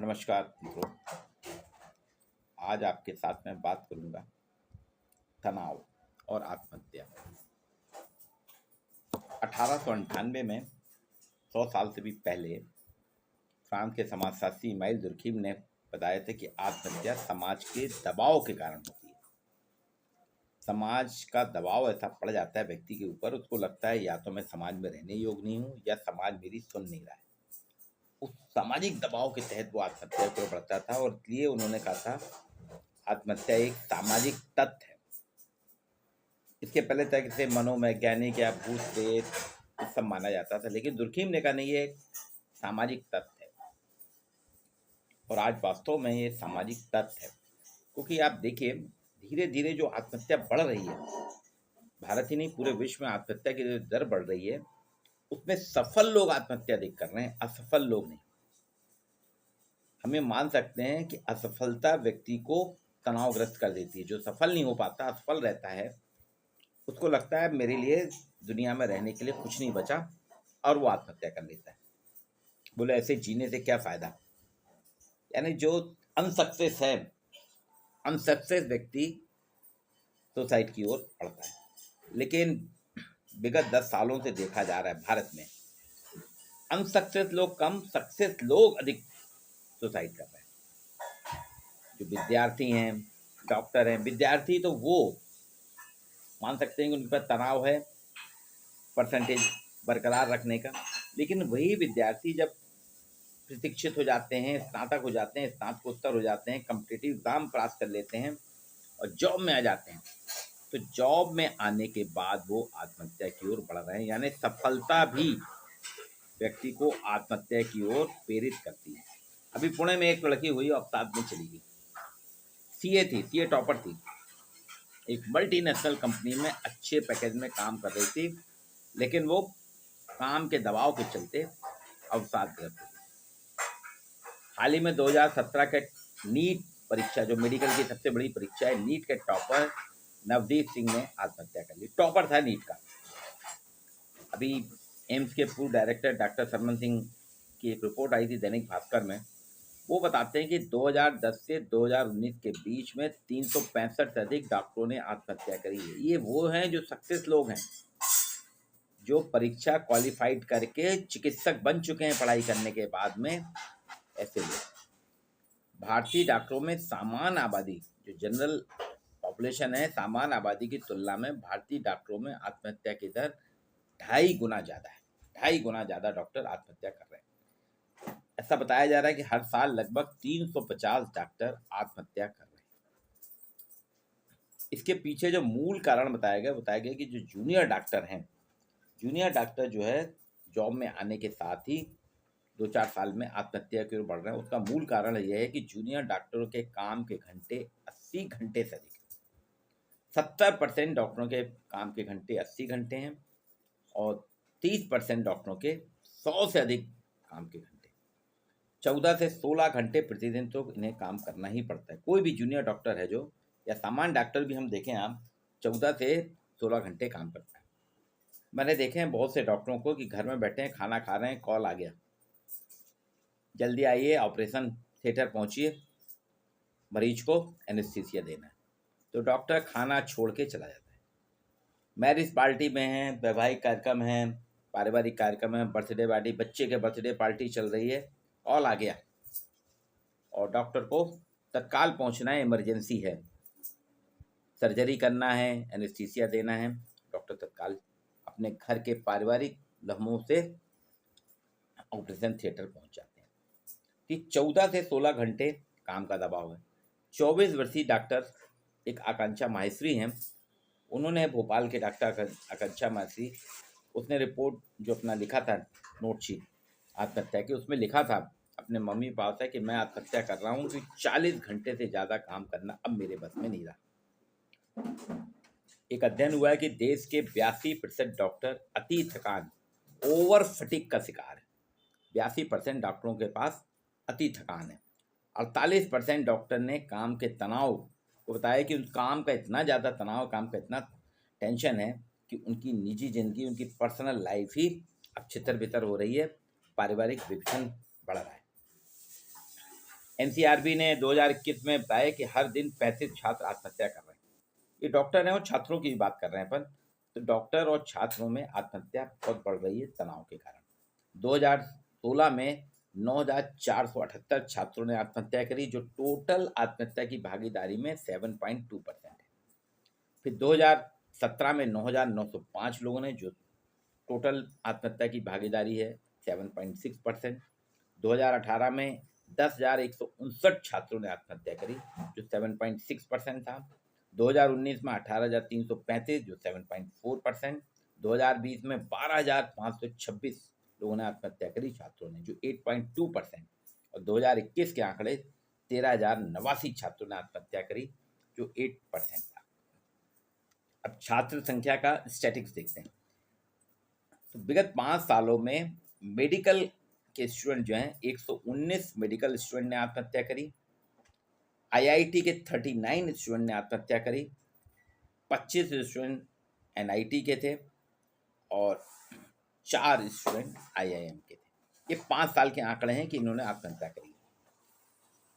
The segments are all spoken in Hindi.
नमस्कार मित्रों। आज आपके साथ मैं बात करूंगा तनाव और आत्महत्या। 1898 में 100 साल से भी पहले फ्रांस के समाजशास्त्री इमाइल दुर्खीम ने बताया था कि आत्महत्या समाज के दबाव के कारण होती है। समाज का दबाव ऐसा पड़ जाता है व्यक्ति के ऊपर, उसको लगता है या तो मैं समाज में रहने योग्य नहीं हूँ या समाज मेरी सुन नहीं रहा है। उस सामाजिक दबाव के तहत वो आत्महत्या को बढ़ता था और इसलिए उन्होंने कहा था आत्महत्या एक सामाजिक तथ्य है। इसके पहले तक इसे मनोवैज्ञानिक या भूत प्रेत सब माना जाता था, लेकिन दुर्खीम ने कहा नहीं, ये एक सामाजिक तथ्य है। और आज वास्तव में ये सामाजिक तथ्य है, क्योंकि आप देखिए धीरे धीरे जो आत्महत्या बढ़ रही है, भारत ही नहीं पूरे विश्व में आत्महत्या की जो दर बढ़ रही है, उसमें सफल लोग आत्महत्या अधिक कर रहे हैं, असफल लोग नहीं। हमें मान सकते हैं कि असफलता व्यक्ति को तनावग्रस्त कर देती है। जो सफल नहीं हो पाता, असफल रहता है, उसको लगता है मेरे लिए दुनिया में रहने के लिए कुछ नहीं बचा, और वो आत्महत्या कर लेता है। बोले ऐसे जीने से क्या फायदा। यानी जो अनसक्सेस है, अनसक्सेस व्यक्ति सुसाइड की ओर बढ़ता है। लेकिन विगत 10 सालों से देखा जा रहा है भारत में अनसक्सेस लोग कम, सक्सेस लोग अधिक सुसाइड कर रहे हैं। जो विद्यार्थी हैं, डॉक्टर हैं, विद्यार्थी तो वो मान सकते हैं कि उनके पास तनाव है परसेंटेज बरकरार रखने का, लेकिन वही विद्यार्थी जब प्रशिक्षित हो जाते हैं, स्नातक हो जाते हैं, स्नातकोत्तर हो जाते हैं, कॉम्पिटिटिव एग्जाम पास कर लेते हैं और जॉब में आ जाते हैं, तो जॉब में आने के बाद वो आत्महत्या की ओर बढ़ रहे हैं। यानी सफलता भी व्यक्ति को आत्महत्या की ओर प्रेरित करती है। अभी पुणे में एक लड़की हुई, अवसाद में चली गई। सीए टॉपर थी, एक मल्टीनेशनल कंपनी में अच्छे पैकेज में काम कर रही थी, लेकिन वो काम के दबाव के चलते अवसादग्रस्त हो गई। हाल ही में 2017 के नीट परीक्षा, जो मेडिकल की सबसे बड़ी परीक्षा है, नीट के टॉपर नवदीप सिंह ने आत्महत्या कर ली। टॉपर था नीट का। अभी एम्स के पूर्व डायरेक्टर डॉक्टर सरमन सिंह की एक रिपोर्ट आई थी दैनिक भास्कर में। वो बताते हैं कि 2010 से 2019 के बीच में 365 से अधिक डॉक्टरों ने आत्महत्या करी है। ये वो हैं जो सक्सेस लोग हैं, जो परीक्षा क्वालिफाइड करके चिकित्सक बन चुके हैं पढ़ाई करने के बाद में। ऐसे लोग भारतीय डॉक्टरों में सामान्य आबादी, जो जनरल पॉपुलेशन है, सामान्य आबादी की तुलना में भारतीय डॉक्टरों में आत्महत्या की दर 2.5 गुना ज़्यादा है। 2.5 गुना ज़्यादा डॉक्टर आत्महत्या कर रहे हैं। ऐसा बताया जा रहा है कि हर साल लगभग 350 डॉक्टर आत्महत्या कर रहे हैं। इसके पीछे जो मूल कारण बताया गया कि जो जूनियर डॉक्टर हैं, जूनियर डॉक्टर जो है जॉब में आने के साथ ही 2-4 साल में आत्महत्या की ओर बढ़ रहे हैं। उसका मूल कारण यह है कि जूनियर डॉक्टरों के काम के घंटे 80 घंटे से अधिक, 70% डॉक्टरों के काम के घंटे 80 घंटे हैं और 30% डॉक्टरों के 100 से अधिक काम के घंटे। 14 से 16 घंटे प्रतिदिन तो इन्हें काम करना ही पड़ता है। कोई भी जूनियर डॉक्टर है जो, या सामान्य डॉक्टर भी हम देखें, आप 14 से 16 घंटे काम करता है। मैंने देखे हैं बहुत से डॉक्टरों को कि घर में बैठे हैं, खाना खा रहे हैं, कॉल आ गया, जल्दी आइए, ऑपरेशन थिएटर पहुंचिए, मरीज को एनेस्थीसिया देना है, तो डॉक्टर खाना छोड़ के चला जाता है। मैरिज पार्टी में है, वैवाहिक कार्यक्रम है, पारिवारिक कार्यक्रम है, बर्थडे पार्टी, बच्चे के बर्थडे पार्टी चल रही है, कॉल आ गया और डॉक्टर को तत्काल पहुंचना है, इमरजेंसी है, सर्जरी करना है, एनेस्थीसिया देना है। डॉक्टर तत्काल अपने घर के पारिवारिक लम्हों से ऑपरेशन थिएटर पहुंच जाते हैं। कि 14 से 16 घंटे काम का दबाव है। 24 वर्षीय डॉक्टर एक आकांक्षा माहेश्वरी हैं, उन्होंने भोपाल के डॉक्टर आकांक्षा माहेश्वरी, उसने रिपोर्ट जो अपना लिखा था, नोटशीट आत्महत्या की, उसमें लिखा था अपने मम्मी पापा से कि मैं आत्महत्या कर रहा हूँ कि 40 घंटे से ज़्यादा काम करना अब मेरे बस में नहीं रहा। एक अध्ययन हुआ है कि देश के 82% डॉक्टर अति थकान, ओवर फटीग का शिकार है। 82% डॉक्टरों के पास अति थकान है। 48% डॉक्टर ने काम के तनाव को बताया कि उस काम का इतना ज़्यादा तनाव, काम का इतना टेंशन है कि उनकी निजी जिंदगी, उनकी पर्सनल लाइफ ही अब छितर बितर हो रही है, पारिवारिक विघटन बढ़ रहा है। एनसीआरबी ने 2021 में बताया कि हर दिन 35 छात्र आत्महत्या कर रहे हैं। ये डॉक्टर हैं और छात्रों की बात कर रहे हैं अपन। तो डॉक्टर और छात्रों में आत्महत्या बहुत बढ़ रही है तनाव के कारण। 2016 में 9,478 छात्रों ने आत्महत्या करी, जो टोटल आत्महत्या की भागीदारी में 7.2% है। फिर 2017 में 9,905 लोगों ने, जो टोटल आत्महत्या की भागीदारी है 7.6%। 2018 में 10,159 छात्रों ने आत्महत्या करी, जो 7.6% था। 2019 में 18,335, जो 7.4%। 2020 में 12,526 लोगों ने आत्महत्या करी छात्रों ने, जो 8.2%। और 2021 के आंकड़े 13,089 छात्रों ने आत्महत्या करी, जो 8% था। अब छात्र संख्या का स्टैटिक्स देखते हैं। तो विगत 5 सालों में मेडिकल के स्टूडेंट जो हैं, 119 मेडिकल स्टूडेंट ने आत्महत्या करी। आईआईटी के 39 स्टूडेंट ने आत्महत्या करी। 25 स्टूडेंट एनआईटी के थे और 4 स्टूडेंट आईआईएम के थे। ये 5 साल के आंकड़े हैं कि इन्होंने आत्महत्या करी।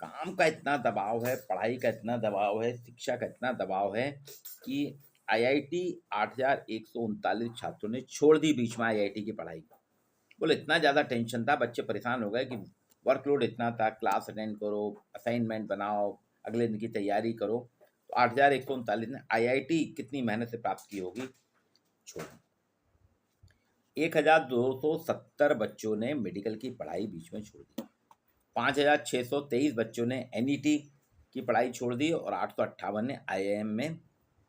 काम का इतना दबाव है, पढ़ाई का इतना दबाव है, शिक्षा का इतना दबाव है कि आईआईटी 8,139 छात्रों ने छोड़ दी बीच में आईआईटी की पढ़ाई। बोले इतना ज़्यादा टेंशन था, बच्चे परेशान हो गए कि वर्कलोड इतना था, क्लास अटेंड करो, असाइनमेंट बनाओ, अगले दिन की तैयारी करो। तो 8,139 ने आईआईटी कितनी मेहनत से प्राप्त की होगी, छोड़ दी। 1,270 बच्चों ने मेडिकल की पढ़ाई बीच में छोड़ दी। 5,623 बच्चों ने एनईटी की पढ़ाई छोड़ दी और 858 ने आईआईएम में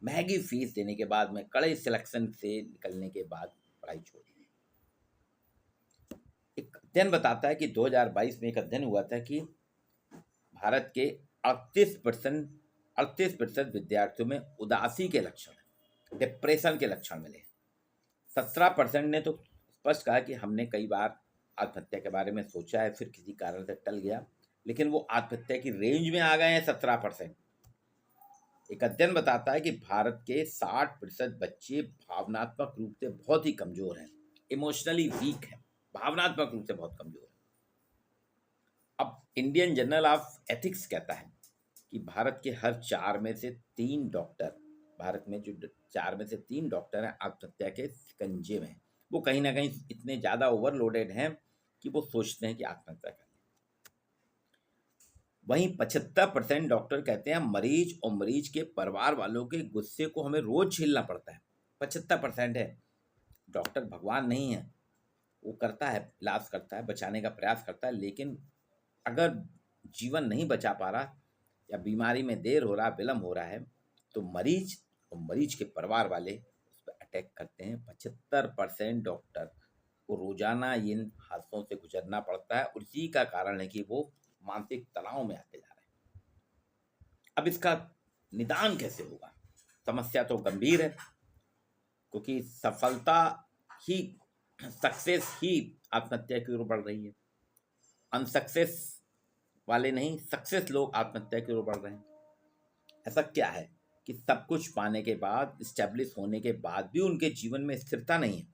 महंगी फीस देने के बाद में, कड़े सिलेक्शन से निकलने के बाद पढ़ाई छोड़ दी। एक अध्ययन बताता है कि 2022 में एक अध्ययन हुआ था कि भारत के 38% विद्यार्थियों में उदासी के लक्षण, डिप्रेशन के लक्षण मिले। 17% ने तो स्पष्ट कहा कि हमने कई बार आत्महत्या के बारे में सोचा है, फिर किसी कारण से टल गया, लेकिन वो आत्महत्या की रेंज में आ गए हैं 17%। एक अध्ययन बताता है कि भारत के 60% बच्चे भावनात्मक रूप से बहुत ही कमजोर हैं, इमोशनली वीक हैं, भावनात्मक रूप से बहुत कमजोर है। अब इंडियन जर्नल ऑफ एथिक्स कहता है कि भारत के हर 4 में से 3 डॉक्टर, भारत में जो 4 में से 3 डॉक्टर हैं आत्महत्या के शिकंजे में। वो कहीं ना कहीं इतने ज़्यादा ओवरलोडेड हैं कि वो सोचते हैं कि आत्महत्या करें। वहीं 75% डॉक्टर कहते हैं मरीज और मरीज के परिवार वालों के गुस्से को हमें रोज झेलना पड़ता है। 75% है। डॉक्टर भगवान नहीं है, वो करता है, इलाज करता है, बचाने का प्रयास करता है, लेकिन अगर जीवन नहीं बचा पा रहा या बीमारी में देर हो रहा, विलम्ब हो रहा है, तो मरीज और मरीज के परिवार वाले उस पर अटैक करते हैं। 75% डॉक्टर को रोजाना इन हादसों से गुजरना पड़ता है और इसी का कारण है कि वो मानसिक तनाव में आते जा रहे हैं। अब इसका निदान कैसे होगा? समस्या तो गंभीर है, क्योंकि सक्सेस ही आत्महत्या की ओर बढ़ रही है। अनसक्सेस वाले नहीं, सक्सेस लोग आत्महत्या की ओर बढ़ रहे हैं। ऐसा क्या है कि सब कुछ पाने के बाद, स्टैब्लिश होने के बाद भी उनके जीवन में स्थिरता नहीं है?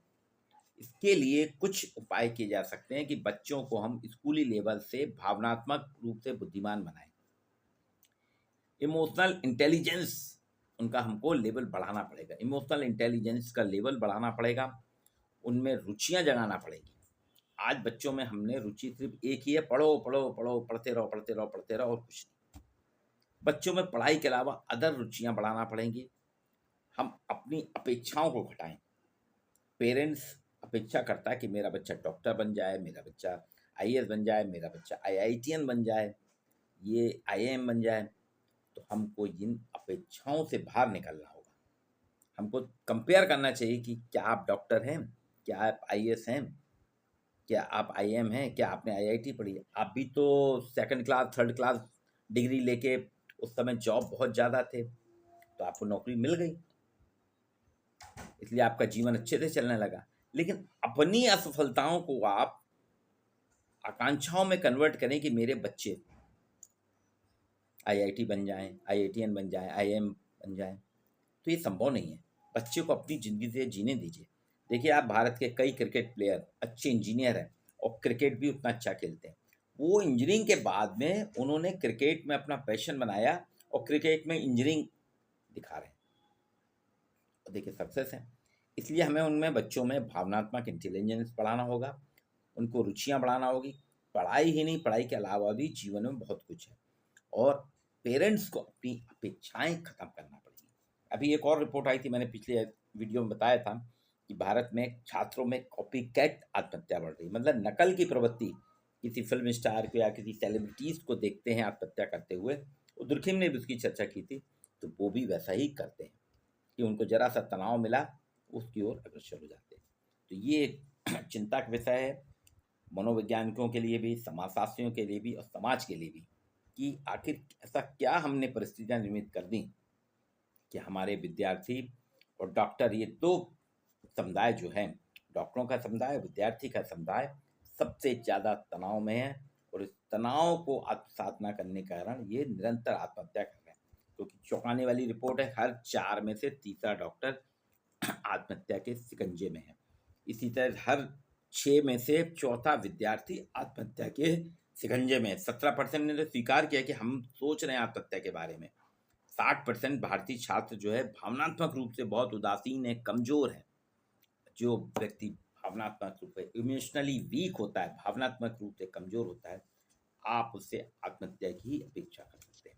इसके लिए कुछ उपाय किए जा सकते हैं कि बच्चों को हम स्कूली लेवल से भावनात्मक रूप से बुद्धिमान बनाएं। इमोशनल इंटेलिजेंस उनका हमको लेवल बढ़ाना पड़ेगा। इमोशनल इंटेलिजेंस का लेवल बढ़ाना पड़ेगा, उनमें रुचियां जगाना पड़ेगी। आज बच्चों में हमने रुचि सिर्फ एक ही है, पढ़ो पढ़ो पढ़ो, पढ़ते रहो पढ़ते रहो पढ़ते रहो, और कुछ नहीं। बच्चों में पढ़ाई के अलावा अदर रुचियां बढ़ाना पड़ेंगी। हम अपनी अपेक्षाओं को घटाएं। पेरेंट्स अपेक्षा करता है कि मेरा बच्चा डॉक्टर बन जाए, मेरा बच्चा आईएएस बन जाए, मेरा बच्चा आईआईटीएन बन जाए, ये आईएएम बन जाए। तो हमको इन अपेक्षाओं से बाहर निकलना होगा। हमको कंपेयर करना चाहिए कि क्या आप डॉक्टर हैं, क्या आप आईएएस हैं, क्या आप आईएएम हैं, क्या आपने आईआईटी पढ़ी है? आप भी तो second class third class degree लेके, उस समय जॉब बहुत ज़्यादा थे, तो आपको नौकरी मिल गई, इसलिए आपका जीवन अच्छे से चलने लगा। लेकिन अपनी असफलताओं को आप आकांक्षाओं में कन्वर्ट करें कि मेरे बच्चे आईआईटी बन जाएं, आईआईटीएन बन जाएं, आईएएम बन जाएं, तो ये संभव नहीं है। बच्चे को अपनी ज़िंदगी से जीने दीजिए। देखिए, आप भारत के कई क्रिकेट प्लेयर अच्छे इंजीनियर हैं और क्रिकेट भी उतना अच्छा खेलते हैं। वो इंजीनियरिंग के बाद में उन्होंने क्रिकेट में अपना पैशन बनाया और क्रिकेट में इंजीनियरिंग दिखा रहे हैं और देखिए सक्सेस है। इसलिए हमें उनमें बच्चों में भावनात्मक इंटेलिजेंस बढ़ाना होगा, उनको रुचियां बढ़ाना होगी। पढ़ाई ही नहीं, पढ़ाई के अलावा भी जीवन में बहुत कुछ है और पेरेंट्स को अपनी अपेक्षाएं खत्म करना पड़ेगी। अभी एक और रिपोर्ट आई थी, मैंने पिछले वीडियो में बताया था कि भारत में छात्रों में कॉपी कैट आत्महत्या बढ़ रही, मतलब नकल की प्रवृत्ति। किसी फिल्म स्टार को या किसी सेलिब्रिटीज को देखते हैं आत्महत्या करते हुए, दुर्खिम ने भी उसकी चर्चा की थी, तो वो भी वैसा ही करते हैं कि उनको जरा सा तनाव मिला उसकी ओर अग्रसर हो जाते हैं। तो ये एक चिंता का विषय है मनोवैज्ञानिकों के लिए भी, समाजशास्त्रियों के लिए भी और समाज के लिए भी, कि आखिर ऐसा क्या हमने परिस्थितियां निर्मित कर दी कि हमारे विद्यार्थी और डॉक्टर, ये दो समुदाय जो है, डॉक्टरों का समुदाय, विद्यार्थी का समुदाय, सबसे ज़्यादा तनाव में है और इस तनाव को आत्मसात न करने के कारण ये निरंतर आत्महत्या कर रहे हैं। क्योंकि चौंकाने वाली रिपोर्ट है, हर 4 में से तीसरा डॉक्टर आत्महत्या के शिकंजे में है। इसी तरह हर 6 में से चौथा विद्यार्थी आत्महत्या के शिकंजे में है। 17% ने तो स्वीकार किया कि हम सोच रहे हैं आत्महत्या के बारे में। 60% भारतीय छात्र जो है भावनात्मक रूप से बहुत उदासीन है, कमजोर है। जो व्यक्ति भावनात्मक रूप से इमोशनली वीक होता है, भावनात्मक रूप से कमजोर होता है, आप उससे आत्महत्या की अपेक्षा कर सकते हैं।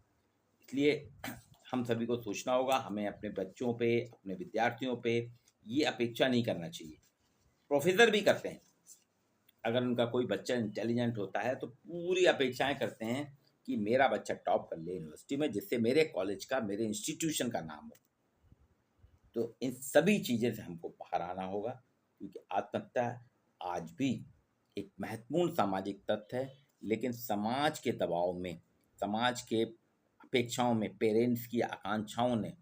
इसलिए हम सभी को सोचना होगा, हमें अपने बच्चों पे, अपने विद्यार्थियों पे ये अपेक्षा नहीं करना चाहिए। प्रोफेसर भी करते हैं, अगर उनका कोई बच्चा इंटेलिजेंट होता है तो पूरी अपेक्षाएं करते हैं कि मेरा बच्चा टॉप कर ले यूनिवर्सिटी में, जिससे मेरे कॉलेज का, मेरे इंस्टीट्यूशन का नाम हो। तो इन सभी चीज़ें से हमको बाहर आना होगा, क्योंकि आत्महत्या आज भी एक महत्वपूर्ण सामाजिक तथ्य है, लेकिन समाज के दबाव में, समाज के अपेक्षाओं में, पेरेंट्स की आकांक्षाओं ने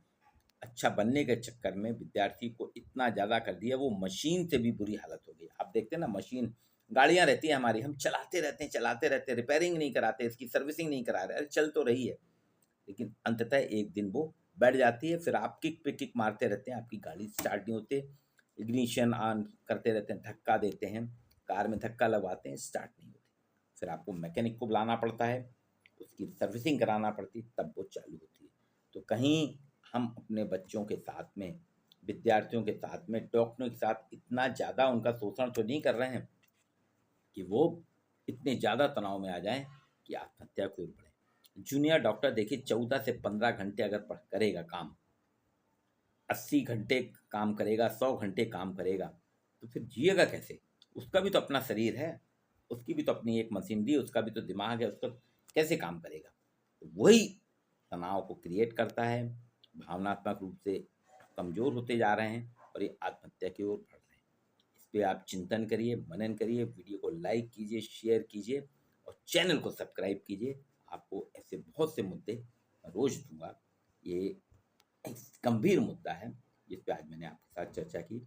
अच्छा बनने के चक्कर में विद्यार्थी को इतना ज़्यादा कर दिया, वो मशीन से भी बुरी हालत हो गई। आप देखते हैं ना, मशीन, गाड़ियाँ रहती हैं हमारी, हम चलाते रहते हैं, रिपेयरिंग नहीं कराते, इसकी सर्विसिंग नहीं करा रहे, अरे चल तो रही है, लेकिन अंततः एक दिन वो बैठ जाती है, फिर आप किक पे किक मारते रहते हैं, आपकी गाड़ी स्टार्ट नहीं होते, इग्निशन ऑन करते रहते हैं, धक्का देते हैं, कार में धक्का लगवाते हैं, स्टार्ट नहीं होती, फिर आपको मैकेनिक को बुलाना पड़ता है, उसकी सर्विसिंग कराना पड़ती है, तब वो चालू होती है। तो कहीं हम अपने बच्चों के साथ में, विद्यार्थियों के साथ में, डॉक्टरों के साथ इतना ज़्यादा उनका शोषण तो नहीं कर रहे हैं कि वो इतने ज़्यादा तनाव में आ जाएं कि आत्महत्या की ओर बढ़े। जूनियर डॉक्टर देखिए 14 से 15 घंटे अगर करेगा काम, 80 घंटे काम करेगा, 100 घंटे काम करेगा, तो फिर जिएगा कैसे? उसका भी तो अपना शरीर है, उसकी भी तो अपनी एक मशीनरी है, उसका भी तो दिमाग है, उसका कैसे काम करेगा? तो वही तनाव को क्रिएट करता है, भावनात्मक रूप से कमज़ोर होते जा रहे हैं और ये आत्महत्या की ओर बढ़ रहे हैं। इस पे आप चिंतन करिए, मनन करिए, वीडियो को लाइक कीजिए, शेयर कीजिए और चैनल को सब्सक्राइब कीजिए। आपको ऐसे बहुत से मुद्दे रोज़ दूँगा। ये एक गंभीर मुद्दा है, जिस पे आज मैंने आपके साथ चर्चा की।